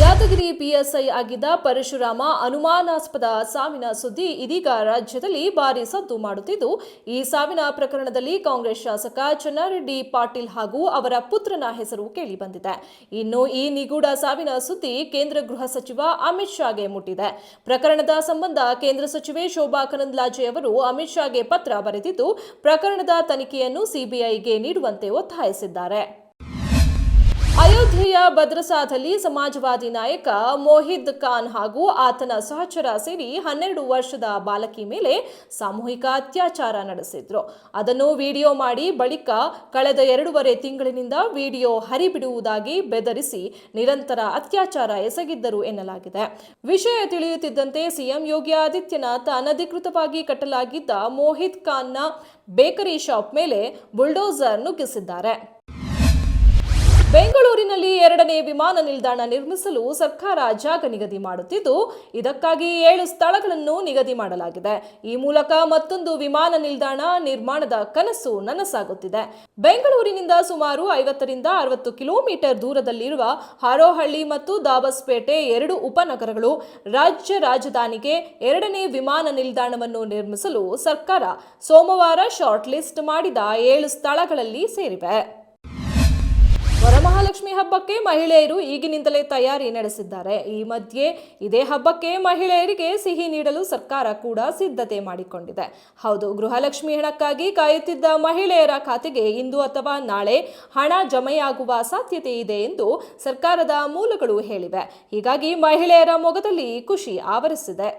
Yadgir PSI ಆಗಿದ್ದ ಪರಶುರಾಮ ಅನುಮಾನಾಸ್ಪದ ಸಾವಿನ ಸುದ್ದಿ ಇದೀಗ ರಾಜ್ಯದಲ್ಲಿ ಭಾರಿ ಸದ್ದು ಮಾಡುತ್ತಿದ್ದು, ಈ ಸಾವಿನ ಪ್ರಕರಣದಲ್ಲಿ ಕಾಂಗ್ರೆಸ್ ಶಾಸಕ ಚನ್ನಾರೆಡ್ಡಿ ಪಾಟೀಲ್ ಹಾಗೂ ಅವರ ಪುತ್ರನ ಹೆಸರು ಕೇಳಿಬಂದಿದೆ. ಇನ್ನು ಈ ನಿಗೂಢ ಸಾವಿನ ಸುದ್ದಿ ಕೇಂದ್ರ ಗೃಹ ಸಚಿವ ಅಮಿತ್ ಶಾಗೆ ಮುಟ್ಟಿದೆ. ಪ್ರಕರಣದ ಸಂಬಂಧ ಕೇಂದ್ರ ಸಚಿವೆ ಶೋಭಾ ಕರಂದ್ಲಾಜೆ ಅವರು ಅಮಿತ್ ಶಾಗೆ ಪತ್ರ ಬರೆದಿದ್ದು, ಪ್ರಕರಣದ ತನಿಖೆಯನ್ನು ಸಿಬಿಐಗೆ ನೀಡುವಂತೆ ಒತ್ತಾಯಿಸಿದ್ದಾರೆ. ಅಯೋಧ್ಯೆಯ ಭದ್ರಸಾದಲ್ಲಿ ಸಮಾಜವಾದಿ ನಾಯಕ ಮೊಹಿದ್ ಖಾನ್ ಹಾಗೂ ಆತನ ಸಹಚರ ಸೇರಿ 12 ವರ್ಷದ ಬಾಲಕಿ ಮೇಲೆ ಸಾಮೂಹಿಕ ಅತ್ಯಾಚಾರ ನಡೆಸಿದ್ರು. ಅದನ್ನು ವಿಡಿಯೋ ಮಾಡಿ ಬಳಿಕ ಕಳೆದ 2.5 ತಿಂಗಳಿನಿಂದ ವಿಡಿಯೋ ಹರಿಬಿಡುವುದಾಗಿ ಬೆದರಿಸಿ ನಿರಂತರ ಅತ್ಯಾಚಾರ ಎಸಗಿದ್ದರು ಎನ್ನಲಾಗಿದೆ. ವಿಷಯ ತಿಳಿಯುತ್ತಿದ್ದಂತೆ ಸಿಎಂ ಯೋಗಿ ಆದಿತ್ಯನಾಥ್ ಅನಧಿಕೃತವಾಗಿ ಕಟ್ಟಲಾಗಿದ್ದ ಮೊಹಿದ್ ಖಾನ್ನ ಬೇಕರಿ ಶಾಪ್ ಮೇಲೆ ಬುಲ್ಡೋಸರ್ ನುಗ್ಗಿಸಿದ್ದಾರೆ. ಬೆಂಗಳೂರಿನಲ್ಲಿ 2ನೇ ವಿಮಾನ ನಿಲ್ದಾಣ ನಿರ್ಮಿಸಲು ಸರ್ಕಾರ ಜಾಗ ನಿಗದಿ ಮಾಡುತ್ತಿದ್ದು, ಇದಕ್ಕಾಗಿ 7 ಸ್ಥಳಗಳನ್ನು ನಿಗದಿ ಮಾಡಲಾಗಿದೆ. ಈ ಮೂಲಕ ಮತ್ತೊಂದು ವಿಮಾನ ನಿಲ್ದಾಣ ನಿರ್ಮಾಣದ ಕನಸು ನನಸಾಗುತ್ತಿದೆ. ಬೆಂಗಳೂರಿನಿಂದ ಸುಮಾರು 50 ರಿಂದ 60 ಕಿಲೋಮೀಟರ್ ದೂರದಲ್ಲಿರುವ ಹಾರೋಹಳ್ಳಿ ಮತ್ತು ದಾಬಸ್ಪೇಟೆ 2 ಉಪನಗರಗಳು ರಾಜ್ಯ ರಾಜಧಾನಿಗೆ 2ನೇ ವಿಮಾನ ನಿಲ್ದಾಣವನ್ನು ನಿರ್ಮಿಸಲು ಸರ್ಕಾರ ಸೋಮವಾರ ಶಾರ್ಟ್ ಲಿಸ್ಟ್ ಮಾಡಿದ 7 ಸ್ಥಳಗಳಲ್ಲಿ ಸೇರಿವೆ. ವರಮಹಾಲಕ್ಷ್ಮಿ ಹಬ್ಬಕ್ಕೆ ಮಹಿಳೆಯರು ಈಗಿನಿಂದಲೇ ತಯಾರಿ ನಡೆಸಿದ್ದಾರೆ. ಈ ಮಧ್ಯೆ ಇದೇ ಹಬ್ಬಕ್ಕೆ ಮಹಿಳೆಯರಿಗೆ ಸಿಹಿ ನೀಡಲು ಸರ್ಕಾರ ಕೂಡ ಸಿದ್ಧತೆ ಮಾಡಿಕೊಂಡಿದೆ. ಹೌದು, ಗೃಹಲಕ್ಷ್ಮಿ ಹಣಕ್ಕಾಗಿ ಕಾಯುತ್ತಿದ್ದ ಮಹಿಳೆಯರ ಖಾತೆಗೆ ಇಂದು ಅಥವಾ ನಾಳೆ ಹಣ ಜಮೆಯಾಗುವ ಸಾಧ್ಯತೆ ಇದೆ ಎಂದು ಸರ್ಕಾರದ ಮೂಲಗಳು ಹೇಳಿವೆ. ಹೀಗಾಗಿ ಮಹಿಳೆಯರ ಮೊಗದಲ್ಲಿ ಖುಷಿ ಆವರಿಸಿದೆ.